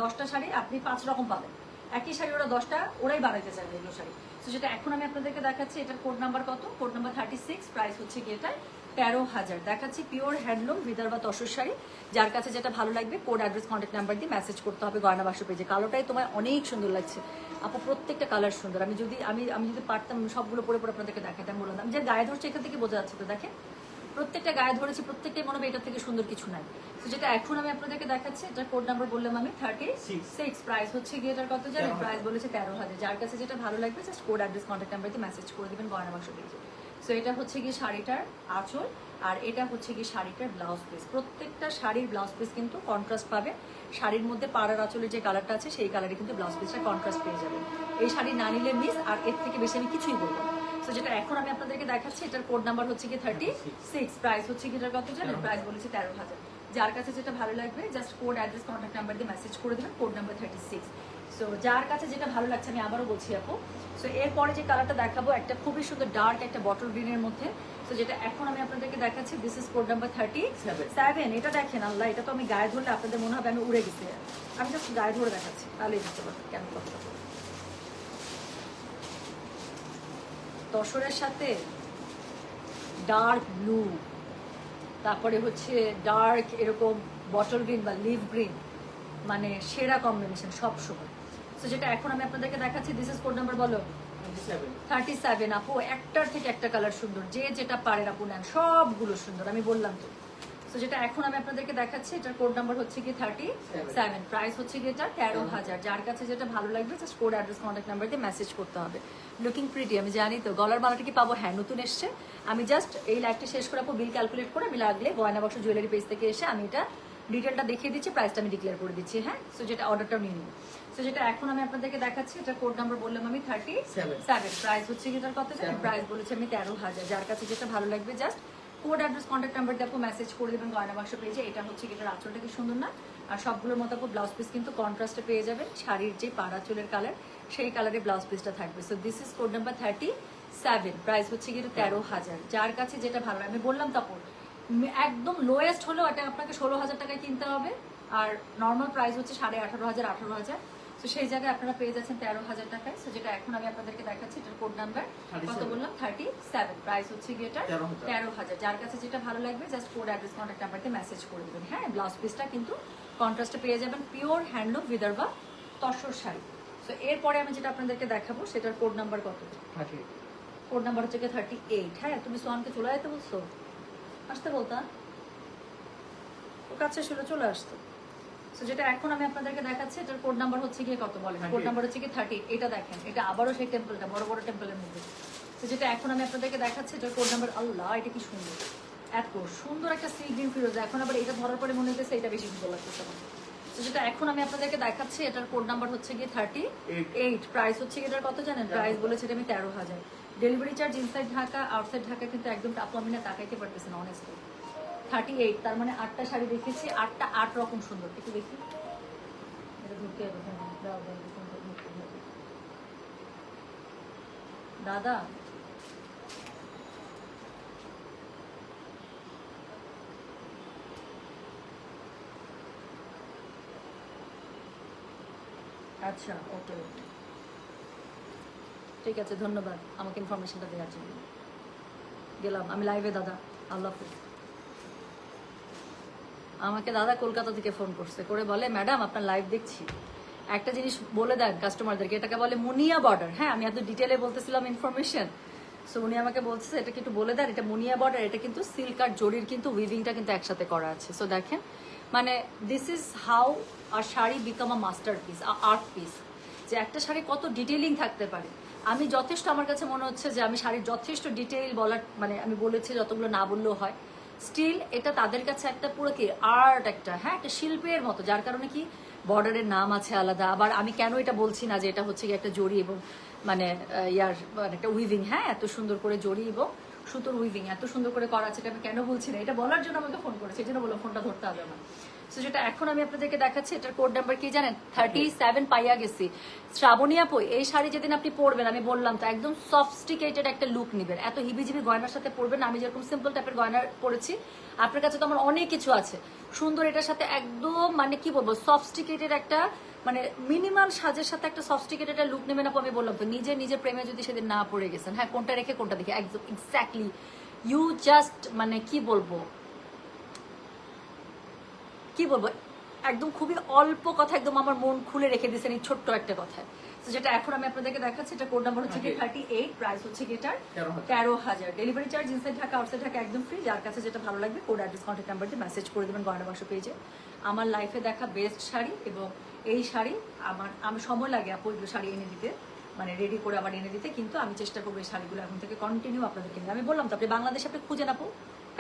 10টা শাড়ি আপনি 5 রকম পাবেন, একই শাড়ি ওরা 10টা ওরাই বানাইতে চাইবে এগুলো শাড়ি। তো যেটা এখন আমি আপনাদেরকে দেখাচ্ছি, এটার কোড নাম্বার কত? কোড নাম্বার 36, প্রাইস হচ্ছে কি এটা 13,000। দেখাচ্ছি পিওর হ্যান্ডলুম বিদর্ভা তসর শাড়ি। যার কাছে যেটা ভালো লাগবে কোড অ্যাড্রেস কন্ট্যাক্ট নাম্বার দিয়ে মেসেজ করতে হবে গয়না বাক্স পেজে। কালোটাই তোমার অনেক সুন্দর লাগছে আপু, প্রত্যেকটা কালার সুন্দর। আমি যদি পারতাম সবগুলো পরে পরে আপনাদেরকে দেখাতাম, বললাম আমি যে গায়ে ধরছি এখান থেকে বোঝা যাচ্ছে তো, দেখেন প্রত্যেকটা গায়ে ধরেছি, প্রত্যেকটাই মনে হবে এটার থেকে সুন্দর কিছু নাই। তো যেটা এখন আমি আপনাদেরকে দেখাচ্ছি, এটার কোড নাম্বার বললাম আমি 36, প্রাইস হচ্ছে গিয়ে এটার কত জানেন? প্রাইস বলেছে 13,000। যার কাছে যেটা ভালো লাগবে just code address contact number দিয়ে মেসেজ করে দিবেন গয়না বাক্স পেজে। সো এটা হচ্ছে গিয়ে শাড়িটার আঁচল, আর এটা হচ্ছে কি শাড়িটার ব্লাউজ পিস। প্রত্যেকটা শাড়ির ব্লাউজ পিস কিন্তু কন্ট্রাস্ট পাবে। শাড়ির মধ্যে পাড়ার আঁচলের যে কালারটা আছে সেই কালারে কিন্তু ব্লাউজ পিসটা কন্ট্রাস্ট পেয়ে যাবে। এই শাড়ি না নিলে মিস, আর এর থেকে বেশি আমি কিছুই বলবো না। তো যেটা এখন আমি আপনাদেরকে দেখাচ্ছি, এটার কোড নাম্বার হচ্ছে কি 36, প্রাইস হচ্ছে কি এটার কত জানেন? প্রাইস বলেছি 13,000। যার কাছে যেটা ভালো লাগবে just code, address, contact number দিয়ে মেসেজ করে দেবেন, কোড নাম্বার 36। সো যার কাছে যেটা ভালো লাগছে আমি আবারও বলছি আপু। সো এরপরে যে কালারটা দেখাবো একটা খুবই সুন্দর ডার্ক একটা বটল গ্রিনের মধ্যে। তো যেটা এখন আমি আপনাদেরকে দেখাচ্ছি, দিস ইজ কোড নাম্বার 37। এটা দেখেন আল্লাহ, এটা তো আমি গায়ে ধরলে আপনাদের মনে হবে আমি উড়ে গেছি। আমি জাস্ট গায়ে ধরে দেখাচ্ছি, তাহলে বুঝতে পারবেন কেন কথা। তসরের সাথে ডার্ক ব্লু, তারপরে হচ্ছে ডার্ক এরকম বটল গ্রিন বা লিভ গ্রিন, মানে সেরা কম্বিনেশন সব সময়। তো যেটা এখন আমি আপনাদেরকে দেখাচ্ছি, দিস ইজ কোড নাম্বার বলো 37। আপু একটার থেকে একটা কালার সুন্দর, যে যেটা পারেন আপু নেন, সবগুলো সুন্দর, আমি বললাম তো। তো যেটা এখন আমি আপনাদেরকে দেখাচ্ছি, এটার কোড নাম্বার হচ্ছে কি 37, প্রাইস হচ্ছে কি এটা 13,000। যার কাছে যেটা ভালো লাগবে just code, address, contact number দিয়ে মেসেজ করতে হবে। লুকিং প্রিটি, আমি জানি তো। গলার মালাটা কি পাবো? হ্যাঁ, নতুন এসছে। আমি জাস্ট এই লাইভটা শেষ করে আপু বিল ক্যালকুলেট করে আমি লাগলে গয়না বক্স জুয়েলারি পেজ থেকে এসে আমি এটা ডিটেলটা দেখিয়ে দিচ্ছি, প্রাইসটা আমি ডিক্লেয়ার করে দিচ্ছি। হ্যাঁ, সো যেটা অর্ডারটাও নিয়ে নিব। সো যেটা এখন আমি আপনাদেরকে দেখাচ্ছি, এটা কোড নাম্বার বললাম আমি 37, প্রাইস হচ্ছে কি এটার কত জানেন? প্রাইস বলেছি আমি 13,000। যার কাছে যেটা ভালো লাগবে just code, address, contact number দিয়ে আপু মেসেজ করে দেবেন গয়না বাক্স পেজে। এটা হচ্ছে কি এটার আঁচলটা কি সুন্দর না? আর সবগুলোর মতো আপু ব্লাউজ পিস কিন্তু কন্ট্রাস্টে পেয়ে যাবেন। শাড়ির যে পাড়া চুলের কালার সেই কালারে ব্লাউজ পিসটা থাকবে। So this is code number 37, price হচ্ছে কি 13,000। যার কাছে যেটা ভালো, আমি বললাম তারপর একদম লোয়েস্ট হলেও এটা আপনাকে 16,000 টাকায় কিনতে হবে, আর নর্মাল প্রাইস হচ্ছে 18,500, 18,000। তো সেই জায়গায় আপনারা পেয়ে যাচ্ছেন 13,000 টাকায়। সো যেটা এখন আমি আপনাদেরকে দেখাচ্ছি, এটার কোড নাম্বার কত বললাম? 37, প্রাইস হচ্ছে গিয়ে এটা 13,000। যার কাছে যেটা ভালো লাগবে জাস্ট কোড, অ্যাড্রেস, কন্ট্যাক্ট নাম্বারকে মেসেজ করে দেবেন। হ্যাঁ, ব্লাউজ পিসটা কিন্তু কন্ট্রাস্টে পেয়ে যাবেন, pure handloom Vidarbha tussar sari. So এরপরে আমি যেটা আপনাদেরকে দেখাবো সেটার কোড নাম্বার কত? কোড নাম্বার হচ্ছে 38। হ্যাঁ, তুমি সোহানকে চলে যেতে বলছো, আসতে বলতা, ওর কাছে শুনে চলে আসতো। সো যেটা এখন আমি আপনাদেরকে দেখাচ্ছি, এটার কোড নাম্বার হচ্ছে গিয়ে কত বলেন? কোড নাম্বার হচ্ছে কি 30। এটা দেখেন, এটা আবারও সেই টেম্পলটা, বড় বড় টেম্পলের মধ্যে। তো যেটা এখন আমি আপনাদেরকে দেখাচ্ছি, এটার কোড নাম্বার, আল্লাহ এটা কি সুন্দর, এত সুন্দর একটা সি গ্রিন ফিরোজা। এখন আবার এটা ধরার পরে মনে হচ্ছে এটা বেশি সুন্দর লাগতেছে আমার। তো যেটা এখন আমি আপনাদেরকে দেখাচ্ছি, এটার কোড নাম্বার হচ্ছে গিয়ে 38, প্রাইস হচ্ছে কি এটার কত জানেন? প্রাইস বলেছে এটা আমি 13,000। Delivery charge inside Dhaka, outside Dhaka কিন্তু একদম আপু আমি না তাকাইতে পারতেছি না অনেস্টলি। 38, তার মানে 8টা শাড়ি দেখেছি, 8টা 8 রকম সুন্দর। একটু দেখি, এটা ঢুকে দাদা। আচ্ছা, ওকে, ঠিক আছে, ধন্যবাদ আমাকে ইনফরমেশনটা দেওয়ার জন্য। গেলাম আমি লাইভে দাদা, আল্লাহ হাফেজ। আমাকে দাদা কলকাতা থেকে ফোন করছে, করে বলে ম্যাডাম আপনার লাইভ দেখছি, একটা জিনিস বলে দেন কাস্টমারদেরকে, এটাকে বলে মুনিয়া বর্ডার। হ্যাঁ, আমি এত ডিটেলে বলতেছিলাম ইনফরমেশন। সো উনি আমাকে বলছে এটা একটু বলে দেন, এটা মুনিয়া বর্ডার, এটা কিন্তু সিল্ক আর জরির কিন্তু উইভিংটা কিন্তু একসাথে করা আছে। সো দেখেন, মানে this is how a sari become a master piece, art piece, যে একটা শাড়ি কত ডিটেইলিং থাকতে পারে। আমি যথেষ্ট, আমার কাছে মনে হচ্ছে যে আমি শাড়ির যথেষ্ট ডিটেইল বলার, মানে আমি বলেছি যতগুলো না বললেও হয়, স্টিল এটা তাদের কাছে একটা পুরো কি আর্ট, একটা হ্যাঁ একটা শিল্পের মতো। যার কারণে কি বর্ডারের নাম আছে আলাদা। আবার আমি কেন এটা বলছি না যে এটা হচ্ছে কি একটা জরি এবং মানে ইয়ার মানে একটা উইভিং, হ্যাঁ এত সুন্দর করে জরি এবং সুতোর উইভিং এত সুন্দর করে করা আছে, এটা আমি কেন বলছি না, এটা বলার জন্য আমাকে ফোন করেছে, এই জন্য বললাম ফোনটা ধরতে হবে আমার। সো যেটা এখন আমি আপনাদেরকে দেখাচ্ছি, এটার কোড নাম্বার কি জানেন? 37 পাইয়া গেছি। শ্রাবণী আপু, এই শাড়ি যেদিন আপনি পরবেন, আমি বললাম তো একদম সফিস্টিকেটেড একটা লুক নেবেন, এত হিবিজিবি গয়নার সাথে পরবেন না। আমি যেরকম সিম্পল টাইপের গয়না পরেছি, আপনার কাছে তো আমার অনেক কিছু আছে সুন্দর, এটার সাথে একদম মানে কি বলবো সফিস্টিকেটেড একটা, মানে মিনিমাম সাজের সাথে একটা সফিস্টিকেটেড লুক নেবেন আপু। আমি বললাম তো নিজের প্রেমে যদি সেদিন না পড়ে গেছেন, হ্যাঁ কোনটা রেখে কোনটা দেখে, একদম এক্স্যাক্টলি ইউ জাস্ট মানে কি বলবো একদম খুবই অল্প কথা, একদম আমার মন খুলে রেখে দিয়েছেন এই ছোট্ট একটা কথায়। তো যেটা এখন আমি আপনাদেরকে দেখাচ্ছি, এটা কোড নাম্বার হচ্ছে কি 38, প্রাইস হচ্ছে কি এটার 13,000। Delivery charge inside Dhaka, outside Dhaka একদম ফ্রি। যার কাছে যেটা ভালো লাগবে কোড, অ্যাড্রেস, কন্ট্যাক্ট নাম্বার দিয়ে মেসেজ করে দেবেন গয়না বাক্স পেজে। আমার লাইফে দেখা বেস্ট শাড়ি, এবং এই শাড়ি আমি সময় লাগে আপু এগুলো শাড়ি এনে দিতে, মানে রেডি করে আবার এনে দিতে, কিন্তু আমি চেষ্টা করবো এই শাড়িগুলো এখন থেকে কন্টিনিউ আপনাদেরকে নিয়ে। আমি বললাম তো আপনি বাংলাদেশে আপনি খুঁজে আপু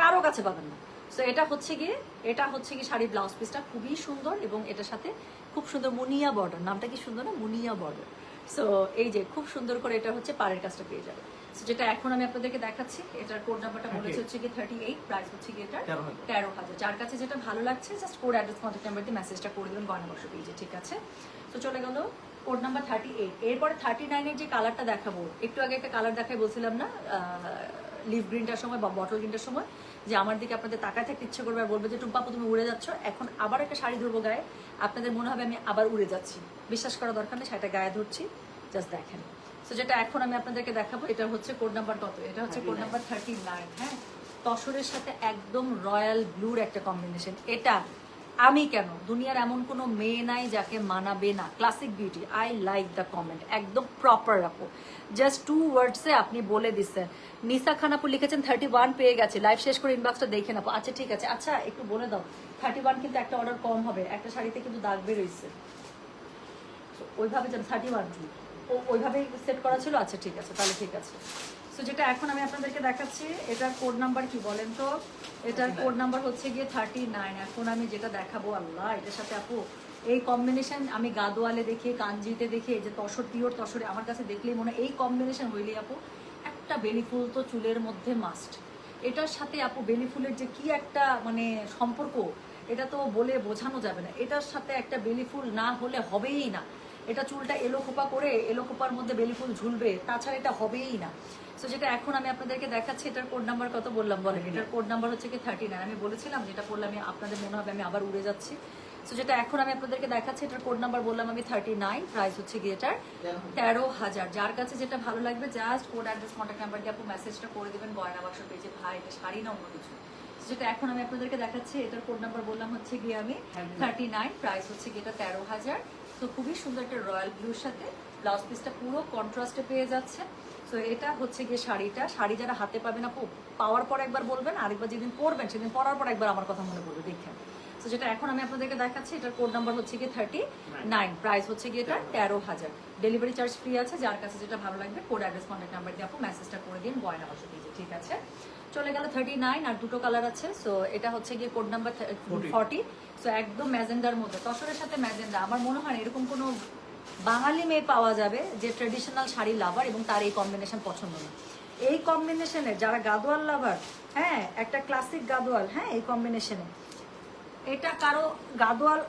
কারো কাছে পাবেন না। সো এটা হচ্ছে গিয়ে শাড়ির ব্লাউজ পিসটা খুবই সুন্দর এবং এটার সাথে খুব সুন্দর মুনিয়া বর্ডার, নামটা কি সুন্দর না, মুনিয়া বর্ডার। সো এই যে খুব সুন্দর করে এটা হচ্ছে পাড়ের কাজটা পেয়ে যাবে। সো যেটা এখন আমি আপনাদেরকে দেখাচ্ছি, এটার কোড নাম্বারটা বলেছে হচ্ছে কি 38, প্রাইস হচ্ছে কি এটা 13,000। যার কাছে যেটা ভালো লাগছে just code address contact number দিয়ে মেসেজটা করে দেবেন গয়না বক্স পেজে, ঠিক আছে? তো চলে গেল কোড নাম্বার 38। এরপরে 39-এর যে কালারটা দেখাবো, একটু আগে একটা কালার দেখাই বলছিলাম না লিভ গ্রিনটার সময় বা বটল গ্রিনটার সময়, যে আমার দিকে আপনাদের তাকায় থাকতে ইচ্ছে করবে আর বলবে যে টুম্পা তুমি উড়ে যাচ্ছ। এখন আবার একটা শাড়ি ধরবো গায়ে, আপনাদের মনে হবে আমি আবার উড়ে যাচ্ছি। বিশ্বাস করা দরকার নেই, শাড়িটা গায়ে ধরছি, জাস্ট দেখেন। সো যেটা এখন আমি আপনাদেরকে দেখাবো, এটা হচ্ছে কোড নাম্বার কত, এটা হচ্ছে কোড নাম্বার 39। হ্যাঁ, তসরের সাথে একদম রয়্যাল ব্লুর একটা কম্বিনেশন। এটা আমি কেন, দুনিয়ার এমন কোনো মেয়ে নাই যাকে মানাবে না। Classic beauty, I like the comment, একদম প্রপার রাখো। জাস্ট 2 ওয়ার্ডসে আপনি বলে দিচ্ছেন। নিসা খান আপু লিখেছেন 31 পেয়ে গেছে, লাইভ শেষ করে ইনবক্সটা দেখে নেবো। আচ্ছা ঠিক আছে, আচ্ছা একটু বলে দাও 31 কিন্তু একটা অর্ডার কম হবে, একটা শাড়িতে কিন্তু দাগ বেরোইছে, ওইভাবে যেন 31 ওইভাবেই সেট করা ছিল। আচ্ছা ঠিক আছে, তাহলে ঠিক আছে। সো যেটা এখন আমি আপনাদেরকে দেখাচ্ছি, এটার কোড নাম্বার কি বলেন তো? এটার কোড নাম্বার হচ্ছে গিয়ে 39। এখন আমি যেটা দেখাবো, আল্লাহ এটার সাথে আপু এই কম্বিনেশন আমি গাদোয়ালে দেখি, কাঞ্জিতে দেখি, এই যে তসর পিওর তসরে আমার কাছে দেখলেই মনে এই কম্বিনেশন হইলেই আপু একটা বেলি ফুল তো চুলের মধ্যে মাস্ট। এটার সাথে আপু বেলি ফুলের যে কি একটা মানে সম্পর্ক, এটা তো বলে বোঝানো যাবে না। এটার সাথে একটা বেলি ফুল না হলে হবেই না। এটা চুলটা এলো খোপা করে, এলো খোপার মধ্যে বেলি ফুল ঝুলবে, তাছাড়া এটা হবেই না। সো যেটা এখন আমি আপনাদেরকে দেখাচ্ছি, এটার কোড নাম্বার কত বললাম বলেন? এটার কোড নাম্বার হচ্ছে কি 39। আমি বলেছিলাম যেটা করলে আমি আপনাদের মনে হবে আমি আবার উড়ে যাচ্ছি। সো যেটা এখন আমি আপনাদেরকে দেখাচ্ছি, এটার কোড নাম্বার বললাম আমি 39, প্রাইস হচ্ছে গিয়ে এটার 13,000। যার কাছে যেটা ভালো লাগবে just code address contact number দিয়ে আপু মেসেজটা করে দেবেন গয়না বাক্স পেজে, ভাই এটা শাড়ি না অন্য কিছু। যেটা এখন আমি আপনাদেরকে দেখাচ্ছি, এটার কোড নাম্বার বললাম হচ্ছে গিয়ে আমি 39, প্রাইস হচ্ছে গিয়ে এটা 13,000। তো খুবই সুন্দর একটা রয়্যাল ব্লুর সাথে ব্লাউজ পিসটা পুরো কন্ট্রাস্টে পেয়ে যাচ্ছে। তো এটা হচ্ছে গিয়ে শাড়িটা, শাড়ি যারা হাতে পাবেন আপু পাওয়ার পর একবার বলবেন, আরেকবার যেদিন পরবেন সেদিন পরার পর একবার আমার কথা মনে পড়বে, দেখেন। তো যেটা এখন আমি আপনাদেরকে দেখাচ্ছি, এটার কোড নাম্বার হচ্ছে গিয়ে 39, প্রাইস হচ্ছে গিয়ে এটা 13,000। ডেলিভারি চার্জ ফ্রি আছে। যার কাছে যেটা ভালো লাগবে কোড অ্যাড্রেস কন্ট্যাক্ট নাম্বার দিয়ে আপু মেসেজটা করে দিন গয়না বাক্স পেজে, ঠিক আছে? চলে গেল 39, আর দুটো কালার আছে। সো এটা হচ্ছে গিয়ে কোড নাম্বার 40। সো একদম ম্যাজেন্ডার মধ্যে, তসরের সাথে ম্যাজেন্ডা। আমার মনে হয় এরকম কোনো বাঙালি মেয়ে পাওয়া যাবে যে ট্রেডিশনাল শাড়ি লাভার এবং তার এই কম্বিনেশন পছন্দ না। এই কম্বিনেশনে যারা গাদোয়াল লাভার, হ্যাঁ একটা ক্লাসিক গাদোয়াল, হ্যাঁ এই কম্বিনেশনে এটা কারো গাদোয়াল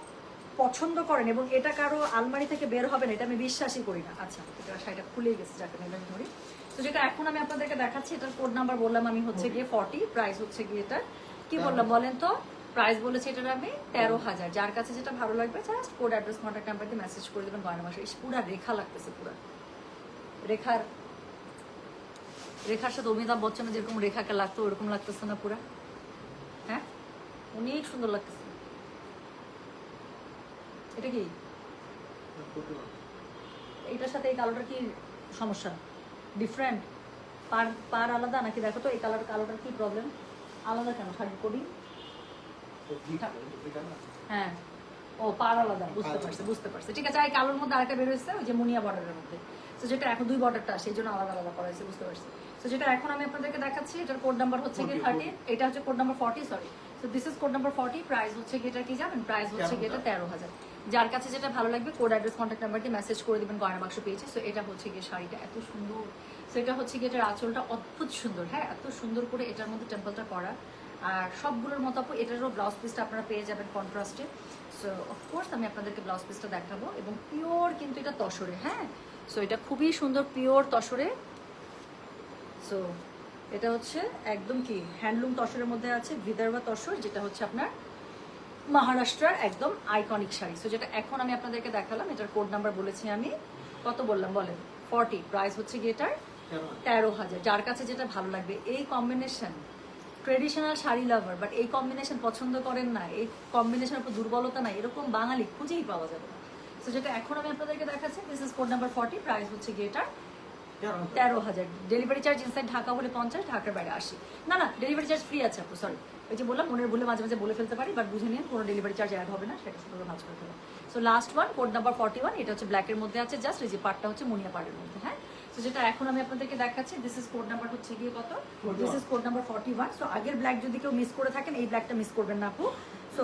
পছন্দ করেন এবং এটা কারো আলমারি থেকে বের হবে না, এটা আমি বিশ্বাসই করি না। আচ্ছা এটা শাড়িটা খুলে গেছে, যাকে নিলাম ধরি। তো যেটা এখন আমি আপনাদেরকে দেখাচ্ছি, এটার কোড নাম্বার বললাম আমি হচ্ছে গিয়ে 40, প্রাইস হচ্ছে গিয়ে এটা কি বললাম বলেন তো? প্রাইস বলেছে এটার আমি 13,000। যার কাছে যেটা ভালো লাগবে just code address contact number দিয়ে মেসেজ করে দেবেন গয়না বাক্স। পুরা রেখা লাগতেছে, পুরা রেখার সাথে অমিতাভ বচ্চনে যেরকম রেখাকে লাগতো ওরকম লাগতেছে না পুরা? হ্যাঁ অনেক সুন্দর লাগতেছে। এটা কি এটার সাথে এই কালোটার কি সমস্যা? ডিফারেন্ট পার আলাদা নাকি? দেখো তো এই কালোটার কি প্রবলেম, আলাদা কেন শাড়ির কোডিং? হ্যাঁ ও পার আলাদা, বুঝতে পারছি ঠিক আছে। এই কালোর মধ্যে আরেকটা বের হয়েছে ওই যে মুনিয়া বর্ডারের মধ্যে। তো যেটা এখন 2 বর্ডারটা সেই জন্য আলাদা আলাদা করা হয়েছে, বুঝতে পারছি। তো যেটা এখন আমি আপনাদেরকে দেখাচ্ছি, এটার কোড নাম্বার হচ্ছে কি 30, এটা হচ্ছে কোড নাম্বার 40, সরি। তো this is code number 40, price হচ্ছে কি এটা কি জানেন? প্রাইস হচ্ছে কি এটা 13,000। যার কাছে যেটা ভালো লাগবে কোড অ্যাড্রেস কন্ট্যাক্ট নাম্বার দিয়ে মেসেজ করে দিবেন গয়না বাক্স পেয়েছে। সো এটা হচ্ছে গিয়ে শাড়িটা এত সুন্দর। সো এটা হচ্ছে গিয়ে এটার আঁচলটা অদ্ভুত সুন্দর, হ্যাঁ এত সুন্দর করে এটার মধ্যে টেম্পলটা করা। আর সবগুলোর মতো আপু এটারও ব্লাউজ পিসটা আপনারা পেয়ে যাবেন কন্ট্রাস্টে। সো অফকোর্স আমি আপনাদেরকে ব্লাউজ পিসটা দেখাবো এবং পিওর কিন্তু এটা তসরে, হ্যাঁ। সো এটা খুবই সুন্দর পিওর তসরে। সো এটা হচ্ছে একদম কি হ্যান্ডলুম তসরের মধ্যে আছে, বিদর্ভা তসর, যেটা হচ্ছে আপনার মহারাষ্ট্রের একদম আইকনিক শাড়ি। সো যেটা এখন আমি আপনাদেরকে দেখালাম, এটার কোড নাম্বার বলেছি আমি কত বললাম বলেন? 40, প্রাইস হচ্ছে গিয়ে এটার 13,000। যার কাছে যেটা ভালো লাগবে এই combination, traditional sari lover but এই কম্বিনেশন পছন্দ করেন না, এই কম্বিনেশনের উপর দুর্বলতা নাই, এরকম বাঙালি খুঁজেই পাওয়া যাবে না। সো যেটা এখন আমি আপনাদেরকে দেখাচ্ছি, this is code number 40, price হচ্ছে গিয়ে এটার 13,000। ডেলিভারি চার্জ ইনসাইড ঢাকা হলে 50, ঢাকার বাইরে 80। না ডেলিভারি চার্জ ফ্রি আছে আপু, সরি ওই যে বললাম মনের ভুলে মাঝে মাঝে বলে ফেলতে পারি, বাট বুঝে নিন কোনো ডেলিভারি চার্জ অ্যাড হবে না, সেটা শুধু ভাজ করে ফেলো। So last one code number 41, এটা হচ্ছে ব্ল্যাকের মধ্যে আছে, জাস্ট এই যে পার্টটা হচ্ছে মুনিয়া পাড়ের মধ্যে, হ্যাঁ। তো যেটা এখন আমি আপনাদেরকে দেখাচ্ছি, দিস ইজ কোড নাম্বার হচ্ছে গিয়ে কত, this is code number 41। So আগের ব্ল্যাক যদি কেউ মিস করে থাকেন, এই ব্ল্যাকটা মিস করবেন না আপু। সো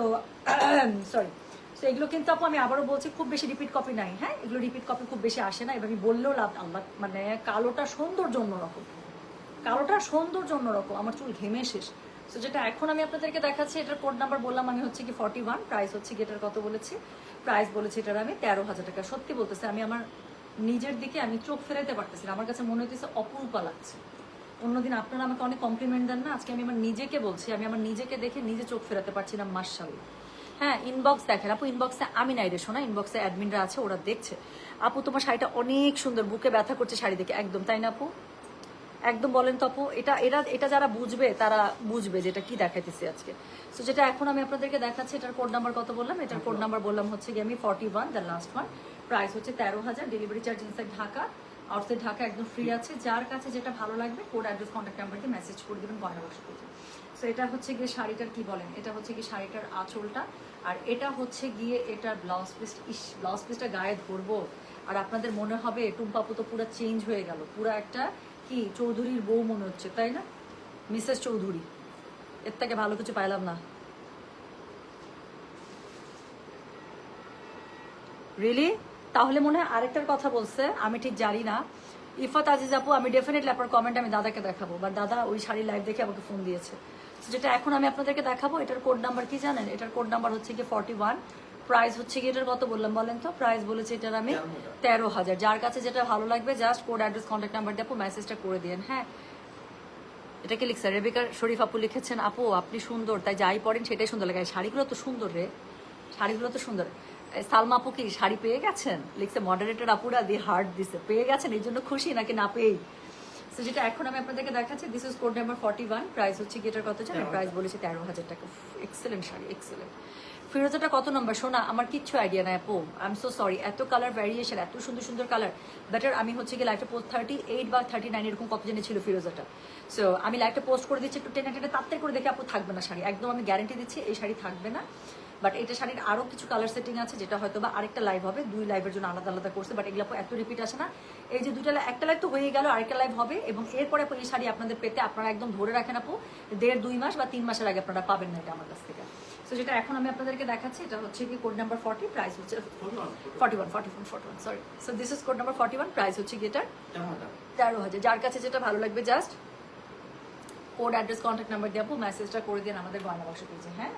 সরি, সো এগুলো কিন্তু আপু আমি আবারও বলছি, খুব বেশি রিপিট কপি নাই, হ্যাঁ, এগুলো রিপিট কপি খুব বেশি আসে না। এবার আমি বললেও লাভ, আল্লাহ মানে কালোটা সৌন্দর্য অন্যরকম, কালোটা সৌন্দর্য অন্যরকম, আমার চুল ঘেমে শেষ। সো যেটা এখন আমি আপনাদেরকে দেখাচ্ছি, এটার কোড নাম্বার বললাম আমি হচ্ছে কি 41, প্রাইস হচ্ছে কি এটার কত বলেছি, প্রাইস বলেছি এটার আমি 13,000 টাকা। সত্যি বলতেছি, আমি আমার নিজের দিকে আমি চোখ ফেরাতে পারতেছি না, আমার কাছে মনে হইতেছে অপরূপা লাগছে। অন্যদিন আপনারা আমাকে অনেক কমপ্লিমেন্ট দেন না, আজকে আমি আমার নিজেকে বলছি, আমি আমার নিজেকে দেখে নিজে চোখ ফেরাতে পারছি না, মাশাআল্লাহ। হ্যাঁ, ইনবক্স দেখেন আপু, ইনবক্সে আমি নাই রে শোনা, ইনবক্সে অ্যাডমিনরা আছে, ওরা দেখছে। আপু তোমার শাড়িটা অনেক সুন্দর, বুকে ব্যথা করছে শাড়ি দেখে, একদম তাই না আপু? একদম বলেন তো আপু, এটা যারা বুঝবে তারা বুঝবে যেটা কি দেখাইতেছি আজকে। সো যেটা এখন আমি আপনাদেরকে দেখাচ্ছি, এটার কোড নাম্বার কত বললাম, এটার কোড নাম্বার বললাম হচ্ছে গিয়ে আমি 41, দ্য লাস্ট ওয়ান। প্রাইস হচ্ছে 13,000, delivery charge inside Dhaka, outside Dhaka একদম ফ্রি আছে। যার কাছে যেটা ভালো লাগবে কোড অ্যাড্রেস কন্ট্যাক্ট নাম্বারকে মেসেজ করে দেবেন গয়না বাক্স থেকে। সো এটা হচ্ছে গিয়ে শাড়িটার কি বলেন, এটা হচ্ছে গিয়ে শাড়িটার আঁচলটা, আর এটা হচ্ছে গিয়ে এটার ব্লাউজ পিস। ইস, ব্লাউজ পিসটা গায়ে ধরবো আর আপনাদের মনে হবে টুম্পাপু তো পুরো চেঞ্জ হয়ে গেল, পুরো একটা কি চৌধুরীর বউ মনে হচ্ছে, তাই না? মিসেস চৌধুরী, এর থেকে ভালো কিছু পাইলাম না। রিয়েলি? তাহলে মনে হয় আরেকটার কথা বলছে, আমি ঠিক জানি না। ইফাত আজিজ আপু, আমি ডেফিনেটলি আপনার কমেন্ট আমি দাদাকে দেখাবো, বা দাদা ওই শাড়ি লাইভ দেখে আমাকে ফোন দিয়েছে। যেটা এখন আমি আপনাদেরকে দেখাবো, এটার কোড নাম্বার কি জানেন, এটার কোড নাম্বার হচ্ছে গিয়ে 41, প্রাইস হচ্ছে গিয়ে এটার কত বললাম বলেন তো, প্রাইস বলেছে এটার আমি 13,000। যার কাছে যেটা ভালো লাগবে just code address contact number দিয়ে আপু মেসেজটা করে দিন। হ্যাঁ, এটা কি লিখছে, রেবিকা শরীফ আপু লিখেছেন, আপু আপনি সুন্দর, তাই যাই পড়েন সেটাই সুন্দর লাগে। শাড়িগুলো তো সুন্দর রে, শাড়িগুলো তো সুন্দর। সালমা আপু কি শাড়ি পেয়ে গেছেন, লিখছে মডারেটর আপুরা দিয়ে হার্ট দিছে, পেয়ে গেছেন এই জন্য খুশি নাকি না পেয়েই? সো যেটা এখন আমি আপনাদেরকে দেখাচ্ছি, this is code number 41, price হচ্ছে গেটার কত জানেন, প্রাইস বলেছি 13,000 টাকা। Excellent sari, excellent. ফিরোজাটা কত নম্বর সোনা, আমার কিচ্ছু আইডিয়া নাই আপু, আই এম সো সরি। এত কালার ভ্যারিয়েশন, এত সুন্দর সুন্দর কালার। বেটার আমি হচ্ছে কি লাইফটা পোস্ট 38 বা 39 এরকম কত জানি ছিল ফিরোজাটা। সো আমি লাইফটা পোস্ট করে দিচ্ছি, একটু টেনে টেনে তাড়াতাড়ি করে দেখে আপু থাকবে না শাড়ি, একদম আমি গ্যারান্টি দিচ্ছি এই শাড়ি থাকবে না। বাট এটা শাড়ির আরও কিছু কালার সেটিং আছে, যেটা হয়তো বা আরেকটা লাইভ হবে, 2 লাইভের জন্য আলাদা আলাদা করছে, বাট এগুলো এত রিপিট আসে না। এই যে একটা লাইভ তো হয়ে গেল, আরেকটা লাইভ হবে, এবং এরপরে এই শাড়ি আপনাদের পেতে আপনারা একদম ধরে রাখেন আপু, 1.5-2 মাস বা 3 মাসের আগে আপনারা পাবেন না এটা আমার কাছ থেকে। সো যেটা এখন আমি আপনাদেরকে দেখাচ্ছি, এটা হচ্ছে কি কোড নাম্বার 40, প্রাইস হচ্ছে 41, sorry. So this is code number 41, price হচ্ছে কি এটা 13,000। যার কাছে যেটা ভালো লাগবে just code address contact number দিয়ে আপু মেসেজটা করে দিন আমাদের গয়না বাক্স পেজে। হ্যাঁ,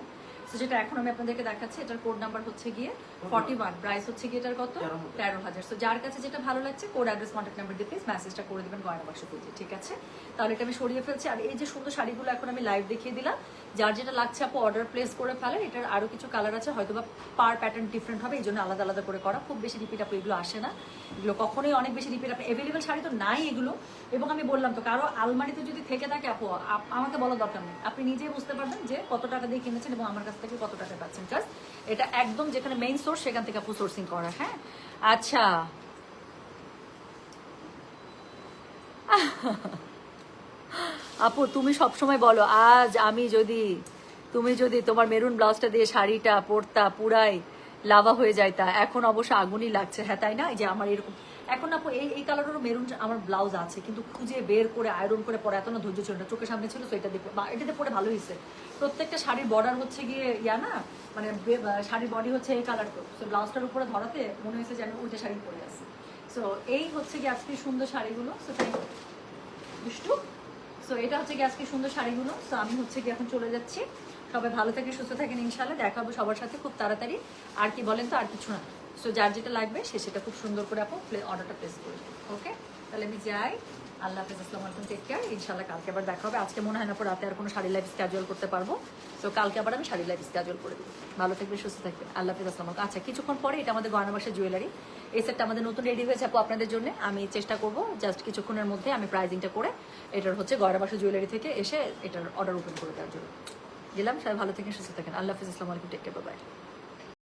তো যেটা এখন আমি আপনাদেরকে দেখাচ্ছি, এটার কোড নাম্বার হচ্ছে গিয়ে 41, প্রাইস হচ্ছে গিয়ে এটার কত 13,000। সো যার কাছে যেটা ভালো লাগছে কোড অ্যাড্রেস কন্ট্যাক্ট নাম্বার দিয়ে প্লিজ মেসেজটা করে দেবেন গয়না বাক্স পেজে, ঠিক আছে? তাহলে এটা আমি সরিয়ে ফেলছি। আর এই যে সুন্দর শাড়িগুলো এখন আমি লাইভ দেখিয়ে দিলাম, যার যেটা লাগছে আপু অর্ডার প্লেস করে ফেলেন। এটার আরও কিছু কালার আছে, হয়তো বা পার প্যাটার্ন ডিফারেন্ট হবে, এই জন্য আলাদা আলাদা করে করা। খুব বেশি রিপিট আপু এগুলো আসে না, এগুলো কখনোই অনেক বেশি রিপিট আপনি অ্যাভেলেবেল শাড়ি তো নাই এগুলো। এবং আমি বললাম তো, কারো আলমারিতে যদি থেকে থাকে আপু আমাকে বলা দরকার নেই, আপনি নিজেই বুঝতে পারবেন যে কত টাকা দিয়ে কিনেছেন এবং আমার কাছ থেকে কত টাকা পাচ্ছেন। জাস্ট এটা একদম যেখানে মেইন সোর্স সেখান থেকে আপু সোর্সিং করা। হ্যাঁ, আচ্ছা আপু তুমি সবসময় বলো, আজ আমি যদি তুমি যদি তোমার মেরুন ব্লাউজটা দিয়ে শাড়িটা পরতা পুরাই লাভা হয়ে যাইতা। এখন অবশ্য আগুনই লাগছে। হ্যাঁ তাই না, এই যে আমার এরকম এখন আপু এই কালারেরও মেরুন আমার ব্লাউজ আছে, কিন্তু খুঁজে বের করে আয়রন করে পরে এত না ধৈর্য ছিল না, চোখের সামনে ছিল, তো এটা দিয়ে এটাতে পরে ভালো হয়েছে। প্রত্যেকটা শাড়ির বর্ডার হচ্ছে গিয়ে না, মানে শাড়ির বডি হচ্ছে এই কালার, তো ব্লাউজটার উপরে ধরাতে মনে হয়েছে যে আমি ওইটা শাড়ি পরে আছি। সো এই হচ্ছে গিয়ে আজকে সুন্দর শাড়িগুলো। সো তাই দুষ্টু। সো এটা হচ্ছে গিয়ে আজকে সুন্দর শাড়িগুলো। সো আমি হচ্ছে গিয়ে এখন চলে যাচ্ছি। সবাই ভালো থাকেন, সুস্থ থাকেন, ইনশাল্লাহ দেখা হবে সবার সাথে খুব তাড়াতাড়ি। আর কি বলেন তো, আর কিছু না। সো যার যেটা লাগবে সেটা খুব সুন্দর করে আপু অর্ডারটা প্লেস করে দেবেন। ওকে, তাহলে আমি যাই। আল্লাহ হাফেজ, আসসালামু আলাইকুম, টেক কেয়ার। ইনশাল্লাহ কালকে আবার দেখা হবে। আজকে মনে হয় না পর রাতে আর কোনো শাড়ি লাইভ স্ক্যাজুয়াল করতে পারবো। সো কালকে আবার আমি শাড়ি লাইভ স্ক্যাজুয়াল করে দেবো। ভালো থাকবে, সুস্থ থাকবেন, আল্লাহ হাফেজ, আসসালামু আলাইকুম। আচ্ছা, কিছুক্ষণ পরে এটা আমাদের গয়না বাক্সের জুয়েলারি, এই সেটটা আমাদের নতুন রেডি হয়েছে আপু আপনাদের জন্য। আমি চেষ্টা করবো জাস্ট কিছুক্ষণের মধ্যে আমি প্রাইজিংটা করে এটার হচ্ছে গয়না বাক্সের জুয়েলারি থেকে এসে এটার অর্ডার ওপেন করে দেওয়ার জন্য দিলাম। সবাই ভালো থাকেন, সুস্থ থাকেন, আল্লাহ হাফেজ, আসসালামু আলাইকুম, টেক কেয়ার, বাই।